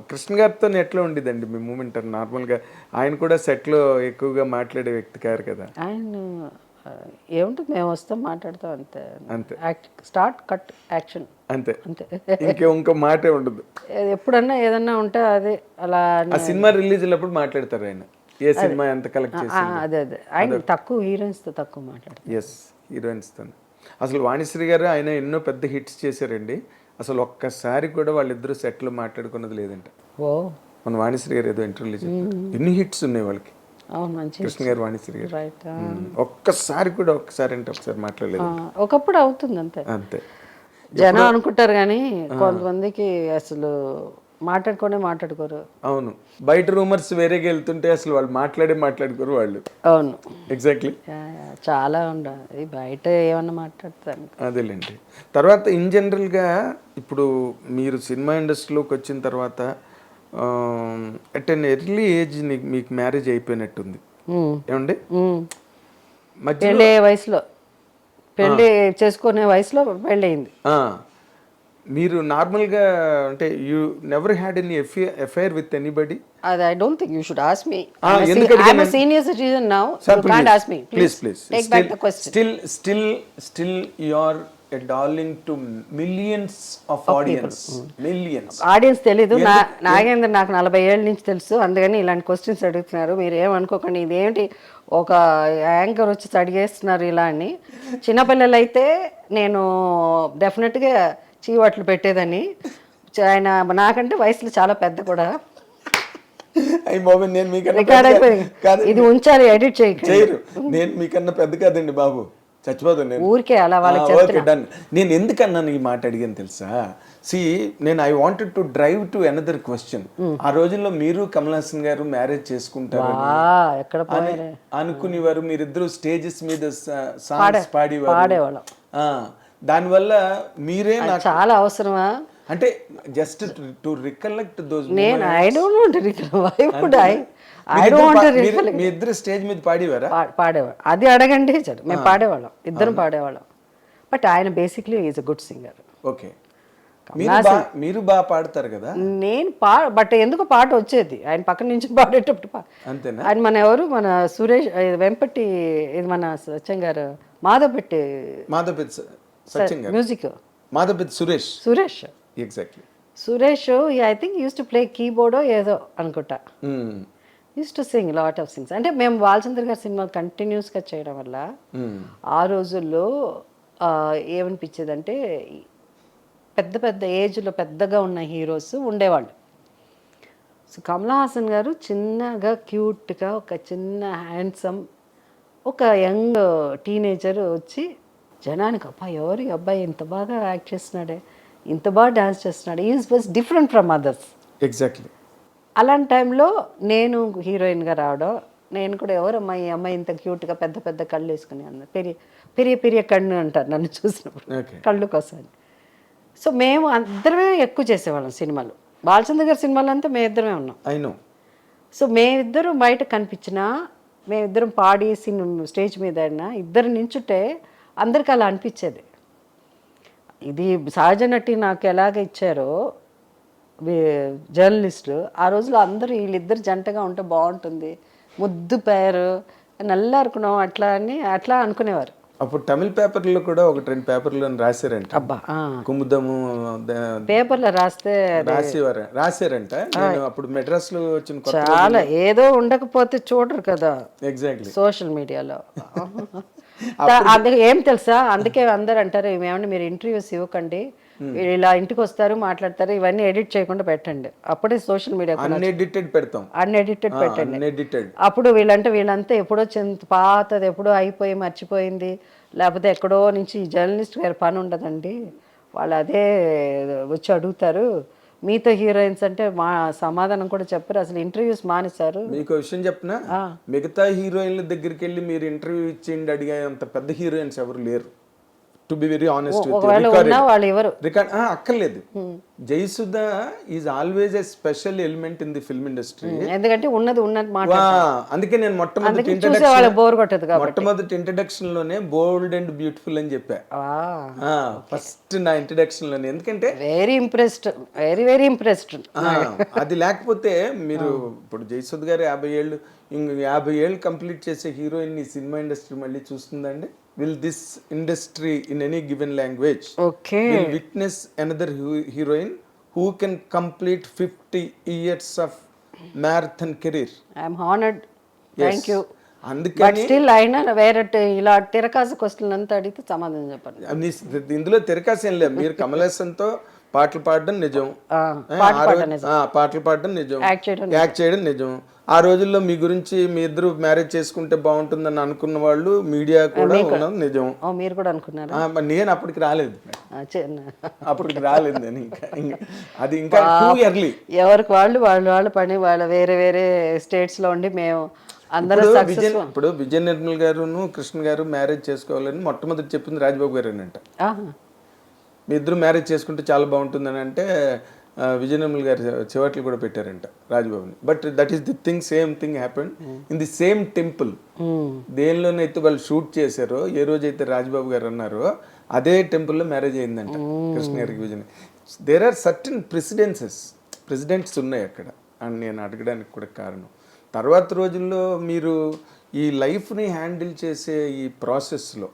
కృష్ణ గారితో ఎట్లా ఉండేదండి మీ మూమెంట్? నార్మల్గా ఆయన కూడా సెట్లో ఎక్కువగా మాట్లాడే వ్యక్తి కారు కదా. ఆయన ఏముంటుంది, మేము వస్తాం మాట్లాడతాం అంతే. అంతే. స్టార్ట్ కట్ యాక్షన్ అంతే అంతే. ఇంకో మాటే ఉండదు. ఎప్పుడన్నా ఏదన్నా ఉంటే అదే అలా ఆ సినిమా రిలీజ్ అయినప్పుడు మాట్లాడతారు ఆయన, ఏ సినిమా ఎంత కలెక్ట్ చేసి. అదే ఆయన తక్కువ హీరోయిన్స్తో తక్కువ మాట్లాడతారు. ఎస్, హీరోయిన్స్తో. అసలు వాణిశ్రీ గారు ఆయన ఎన్నో పెద్ద హిట్స్ చేశారండి. అసలు ఒక్కసారి కూడా వాళ్ళిద్దరూ సెట్లో మాట్లాడుకున్నది లేదంట. ఓ, మన వాణిశ్రీ గారు ఏదో ఇంటర్వ్యూలో చెప్పారు, ఎన్ని హిట్స్ ఉన్నాయి వాళ్ళకి. అవును, మంచి కృష్ణ గారు, వాణిశ్రీ గారు రైట్. ఒక్కసారి అంటే ఒకసారి మాట్లాడలేదు. ఒకప్పుడు అవుతుంది అంతే. అంతే జనం అనుకుంటారు కానీ కొంతమందికి అసలు మాట్లాడుకోరు. అవును, బయట రూమర్స్ వేరేగా వెళ్తుంటే అసలు వాళ్ళు మాట్లాడుకోరు వాళ్ళు. అవును, ఎగ్జాక్ట్లీ. చాలా ఉండాలి బయట ఏమన్నా మాట్లాడతాను. అదేలేండి. తర్వాత ఇన్ జనరల్గా ఇప్పుడు మీరు సినిమా ఇండస్ట్రీలోకి వచ్చిన తర్వాత అట్ అన్ ఎర్లీ ఏజ్ మీకు మ్యారేజ్ అయిపోయినట్టుంది ఏమండి? పెళ్ళి వయసులో, పెళ్ళి చేసుకునే వయసులో పెళ్ళి అయింది. మీరు నార్మల్గా అంటే you never had any affair with anybody? అది I don't think you should ask me. I am a senior citizen now. You can't ask me. Please take back the question. Still you are a darling to millions of audience. Millions. Audience తెలీదు. నాగేంద్ర నాకు 40 ఏళ్ళ నుంచి తెలుసు, అందుకని ఇలాంటి questions అడుగుతున్నారు. మీరు ఏమనుకోకండి, ఇదేంటి ఒక యాంకర్ వచ్చి అడిగేస్తున్నారు ఇలా అని. చిన్నపిల్లలు అయితే నేను డెఫినెట్గా చీవాట్లు పెట్టేదని. ఆయన నాకంటే వయసులో చాలా పెద్ద కూడా. రికార్డ్ అయిపోయింది, ఇది ఉంచాలి, ఎడిట్ చేయరు. నేను మీకన్నా పెద్ద కాదండి బాబు, చచ్చిపోతాను నేను. ఊరికే అలా వాళ్ళకి డన్. నేను ఎందుకన్నాను ఈ మాట అడిగాను తెలుసా? నేను I wanted to drive to another question. ఆ రోజుల్లో మీరు కమల్ హాసన్ గారు మ్యారేజ్ చేసుకుంటారు అనుకునేవారు, మీరిద్దరు స్టేజెస్ మీద సాంగ్స్ పాడేవాళ్ళం. దానివల్ల మీరే చాలా అవసరమా అంటే జస్ట్ టు రికలెక్ట్ దోస్. నేను I don't want to recollect. మీ ఇద్దరు స్టేజ్ మీద పాడేవారా? పాడేవాడు, అది అడగండి. మేము పాడేవాళ్ళం, ఇద్దరం పాడేవాళ్ళం. బట్ ఆయన basically is a good singer. Okay, మీరు బాగా పాడతారు కదా. నేను బట్ ఎందుకు పాట వచ్చేది ఆయన పక్కన నుంచి పాడేటప్పుడు. అంతేనా? ఆయన మన సురేష్ వెంపటి, ఇది మన సత్యం గారు, Madhavapeddi music, Madhavapeddi Suresh. Exactly. Suresh I think uses to play కీబోర్డో ఏదో అనుకుంటా. Uses to sing lot of sings. అంటే మేము బాలచంద్ర గారి సినిమా కంటిన్యూస్గా చేయడం వల్ల ఆ రోజుల్లో ఏమనిపించేదంటే పెద్ద పెద్ద ఏజ్లో పెద్దగా ఉన్న హీరోస్ ఉండేవాళ్ళు. సో కమల్ హాసన్ గారు చిన్నగా క్యూట్గా ఒక చిన్న హ్యాండ్సమ్ ఒక యంగ్ టీనేజర్ వచ్చి జనానికి అబ్బా ఎవరు ఈ అబ్బాయి ఇంత బాగా యాక్ట్ చేస్తున్నాడే, ఇంత బాగా డాన్స్ చేస్తున్నాడు, is was different from others. Exactly. అలాంటి టైంలో నేను హీరోయిన్గా రావడం, నేను కూడా ఎవరమ్మా ఈ అమ్మాయి ఇంత క్యూట్గా పెద్ద పెద్ద కళ్ళు వేసుకుని అన్న, పెరియ కన్ను అంటారు నన్ను చూసినప్పుడు, కళ్ళు కోసం. సో మేము అందరమే ఎక్కువ చేసేవాళ్ళం సినిమాలు. బాలచంద్ర గారి సినిమాలు అంతా మేమిద్దరమే ఉన్నాం. సో మేమిద్దరం బయట కనిపించినా, మేమిద్దరం పాడి స్టేజ్ మీద ఆడినా, ఇద్దరు నించుంటే అందరికి అలా అనిపించేది. ఇది సహజ నటి నాకు ఎలాగ ఇచ్చారో జర్నలిస్టులు, ఆ రోజులో అందరూ వీళ్ళిద్దరు జంటగా ఉంటే బాగుంటుంది, ముద్దు పేరు నల్లా అనుకున్నాం అట్లా అనుకునేవారు. అప్పుడు తమిళ పేపర్లో కూడా 1-2 పేపర్లో రాశారంట. అబ్బా, కుముదము పేపర్లో రాశారంట. అప్పుడు మెడ్రాస్ లో వచ్చిన చాలా ఏదో ఉండకపోతే చూడరు కదా. ఎగ్జాక్ట్లీ. సోషల్ మీడియాలో అందుకే ఏం తెలుసా, అందుకే అందరు అంటారు ఏమంటే మీరు ఇంటర్వ్యూస్ ఇవ్వకండి, ఇలా ఇంటికి వస్తారు మాట్లాడతారు, ఇవన్నీ ఎడిట్ చేయకుండా పెట్టండి. అప్పుడే సోషల్ మీడియా అన్ఎడిటెడ్ పెట్టండి. అప్పుడు వీళ్ళంతా ఎప్పుడో పాతది ఎప్పుడో అయిపోయి మర్చిపోయింది, లేకపోతే ఎక్కడో నుంచి జర్నలిస్ట్ గారి పని ఉండదండి, వాళ్ళు అదే వచ్చి అడుగుతారు. మీతో హీరోయిన్స్ అంటే మా సమాధానం కూడా చెప్పారు, అసలు ఇంటర్వ్యూస్ మానేశారు. మీకు విషయం చెప్పినా, మిగతా హీరోయిన్ల దగ్గరికి వెళ్ళి మీరు ఇంటర్వ్యూ ఇచ్చేయండి అడిగే అంత పెద్ద హీరోయిన్స్ ఎవరు లేరు. టు బి వెరీ ఆనెస్ట్ ఒకవేళ ఉన్నా వాళ్ళు ఎవరు రికార్డ్ అక్కర్లేదు. Jayasudha is always a special element in the film industry. ఎందుకంటే ఉన్నది మాట. అందుకే నేను మొట్టమొదటి బోర్ కొట్టదు కాబట్టి మొట్టమొదటి ఇంట్రడక్షన్ లోనే బోల్డ్ అండ్ బ్యూటిఫుల్ అని చెప్పా. ఫస్ట్ నా ఇంట్రడక్షన్ లోనే, ఎందుకంటే very impressed, very very impressed. అది లేకపోతే మీరు ఇప్పుడు జయసుధ్ గారు 50 ఏళ్ళు కంప్లీట్ చేసే హీరోయిన్ ని సినిమా ఇండస్ట్రీ మళ్ళీ చూస్తుందండి? Will this industry in any given language will witness another heroine who can complete 50 years of marathon career? I am honored. Thank you. అందుకని బట్ స్టిల్ అయినా వేరే ఇలా తిరకాసు క్వశ్చన్ అంతా అడిగితే సమాధానం చెప్పండి. ఇందులో తిరకాసు ఏం లేదు. మీరు కమల్ హాసన్తో పాటలు పాడడం నిజం, పాటలు పాడడం నిజం, యాక్ట్ చేయడం నిజం. ఆ రోజుల్లో మీ గురించి మీ ఇద్దరు మ్యారేజ్ చేసుకుంటే బాగుంటుందని అనుకున్న వాళ్ళు మీడియా కూడా ఉన్నది నిజం. మీరు కూడా అనుకున్నారా? నేను అప్పటికి రాలేదు, అప్పటికి రాలేదు నేను. ఇంకా అది ఇంకా టూ ఎర్లీ. ఎవరికి వాళ్ళు పని వాళ్ళ వేరే వేరే స్టేట్స్ లో ఉండి మేము ఇప్పుడు విజయ నిర్మల్ గారును కృష్ణ గారు మ్యారేజ్ చేసుకోవాలని మొట్టమొదటి చెప్పింది రాజ్బాబు గారు అంట. మీ ఇద్దరు మ్యారేజ్ చేసుకుంటే చాలా బాగుంటుందని అంటే విజయ నిర్మల్ గారు చివట్లు కూడా పెట్టారంట రాజ్బాబుని. But that is the thing, same thing happened in the same temple. దేనిలోనైతే వాళ్ళు షూట్ చేశారో, ఏ రోజైతే రాజ్బాబు గారు అన్నారో అదే టెంపుల్లో మ్యారేజ్ అయిందంట కృష్ణ గారికి Vijay. There are certain presidents ఉన్నాయి అక్కడ అని నేను అడగడానికి కూడా కారణం. తర్వాత రోజుల్లో మీరు ఈ లైఫ్ని హ్యాండిల్ చేసే ఈ ప్రాసెస్లో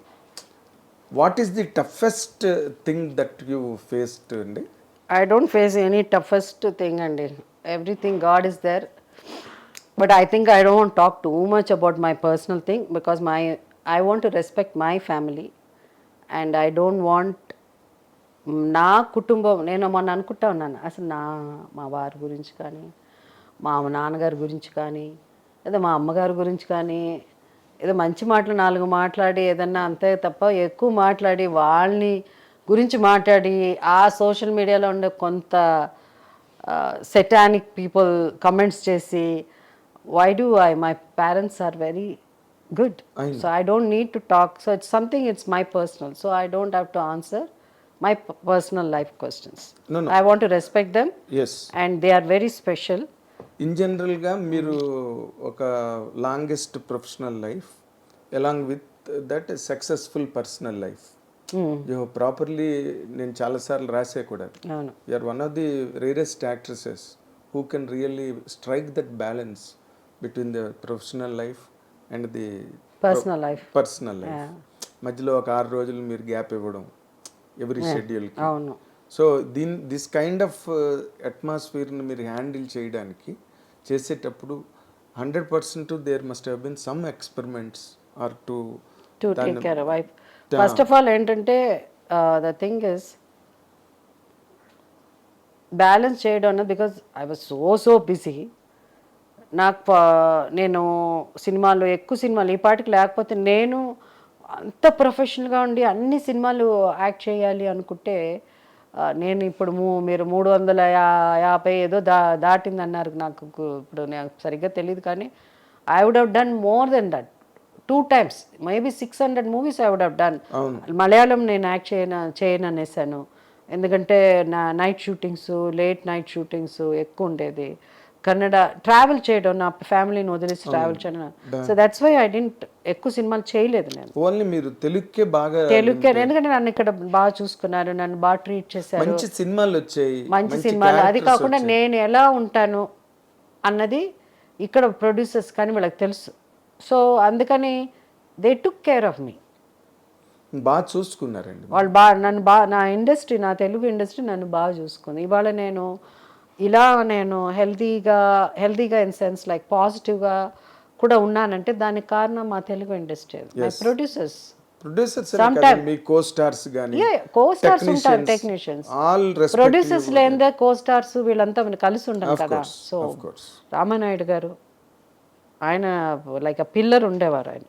what is the toughest thing that you faced అండి? I don't face any toughest thing, and everything God is there. But I think I don't want to talk too much about my personal thing because I want to respect my family, and I don't want నా కుటుంబం. నేను మొన్న అనుకుంటా ఉన్నాను అసలు మా వారి గురించి కానీ, మా నాన్నగారి గురించి కానీ, లేదా మా అమ్మగారి గురించి కానీ ఏదో మంచి మాటలు 4 మాట్లాడి ఏదన్నా అంతే తప్ప ఎక్కువ మాట్లాడి వాళ్ళని గురించి మాట్లాడి ఆ సోషల్ మీడియాలో ఉండే కొంత సెటానిక్ పీపుల్ కమెంట్స్ చేసి my parents are very good, so I don't need to talk. So it's something, it's my personal, so I don't have to answer my personal life questions. I want to respect them and they are very special. In జనరల్గా మీరు ఒక longest professional life along with that successful personal life properly నేను చాలాసార్లు రాసే కూడా, you are one of the rarest actresses who can really strike that balance between the professional life and the personal life. మధ్యలో ఒక 6 రోజులు మీరు గ్యాప్ ఇవ్వడం every షెడ్యూల్కి. సో దిస్ కైండ్ ఆఫ్ అట్మాస్ఫియర్ని మీరు హ్యాండిల్ చేయడానికి చేసేటప్పుడు 100% there must have been some experiments or to take care of wife. First of all ఏంటంటే ద థింగ్ ఇస్ బ్యాలెన్స్ చేయడం అన్నది, because I was so busy. నేను ఎక్కువ సినిమాలు ఈ పాటికి లేకపోతే నేను అంత ప్రొఫెషనల్గా ఉండి అన్ని సినిమాలు యాక్ట్ చేయాలి అనుకుంటే నేను ఇప్పుడు మీరు 350 ఏదో దాటింది అన్నారు. నాకు ఇప్పుడు నాకు సరిగ్గా తెలియదు, కానీ I would have done more than that 2 times, maybe 600 movies I would have done. Malayalam నేను యాక్ట్ చేయను అనేసాను, ఎందుకంటే నా night shootings, late night shootings ఎక్కువ ఉండేది. కన్నడ ట్రావెల్ చేయడం, నా ఫ్యామిలీని వదిలేసి ట్రావెల్ చేయడం, so that's why I didn't ఎక్కువ సినిమాలు చేయలేదు నేను. ఓన్లీ మీరు తెలుగుకే, ఎందుకంటే నన్ను ఇక్కడ బాగా చూసుకున్నారు, నన్ను బాగా ట్రీట్ చేశారు, మంచి సినిమాలు వచ్చాయి, మంచి సినిమాలు. అది కాకుండా నేను ఎలా ఉంటాను అన్నది ఇక్కడ ప్రొడ్యూసర్స్ కానీ వాళ్ళకి తెలుసు. సో అందుకని దే టుక్ కేర్ ఆఫ్ మీ, బాగా చూసుకున్నారండి వాళ్ళు. నన్ను నా ఇండస్ట్రీ, నా తెలుగు ఇండస్ట్రీ నన్ను బాగా చూసుకుంది. ఇవాళ నేను హెల్తీగా ఇన్ సెన్స్ లైక్ పాజిటివ్గా కూడా ఉన్నానంటే దానికి కారణం మా తెలుగు ఇండస్ట్రీ, మై ప్రొడ్యూసర్స్ మీ కో-స్టార్స్ ఉంటారు, టెక్నీషియన్స్, ప్రొడ్యూసర్స్ లేదే కో-స్టార్స్ వీళ్ళంతా కలిసి ఉంటాం కదా. సో రామానాయుడు గారు ఆయన లైక్ అ పిల్లర్ ఉండేవారు ఆయన.